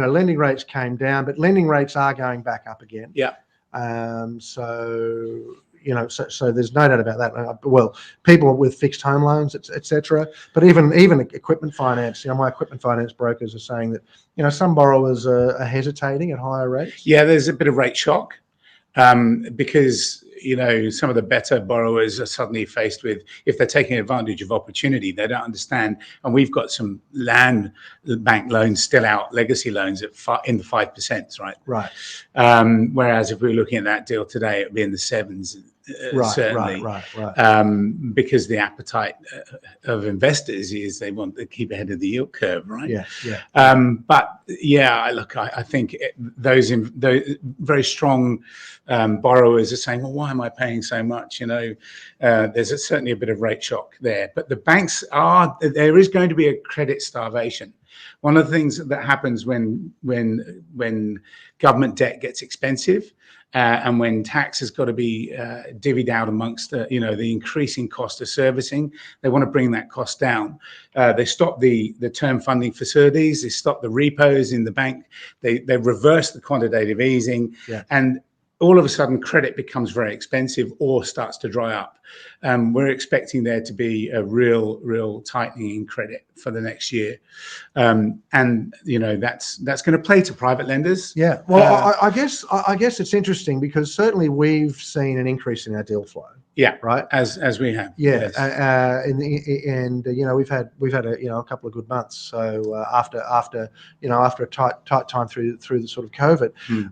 lending rates came down, but lending rates are going back up again. Yeah. So there's no doubt about that. Well, people with fixed home loans, etc. But even equipment finance, my equipment finance brokers are saying that some borrowers are hesitating at higher rates. Yeah, there's a bit of rate shock because some of the better borrowers are suddenly faced with, if they're taking advantage of opportunity, they don't understand. And we've got some land bank loans still out, legacy loans in the 5%, right? Right. Whereas if we were looking at that deal today, it would be in the 7s. Certainly, right. Because the appetite of investors is they want to keep ahead of the yield curve, right? Yeah. But yeah, look, I think those very strong borrowers are saying, well, why am I paying so much? There's certainly a bit of rate shock there. But the banks there is going to be a credit starvation. One of the things that happens when government debt gets expensive, and when tax has got to be divvied out amongst the increasing cost of servicing, they want to bring that cost down. They stop the term funding facilities, they stop the repos in the bank, they reverse the quantitative easing, and all of a sudden credit becomes very expensive or starts to dry up. We're expecting there to be a real tightening in credit for the next year. And that's going to play to private lenders. Yeah. Well, I guess it's interesting because certainly we've seen an increase in our deal flow. Yeah. Right. As we have. Yeah. Yes. And we've had a couple of good months. So after a tight time through the sort of COVID,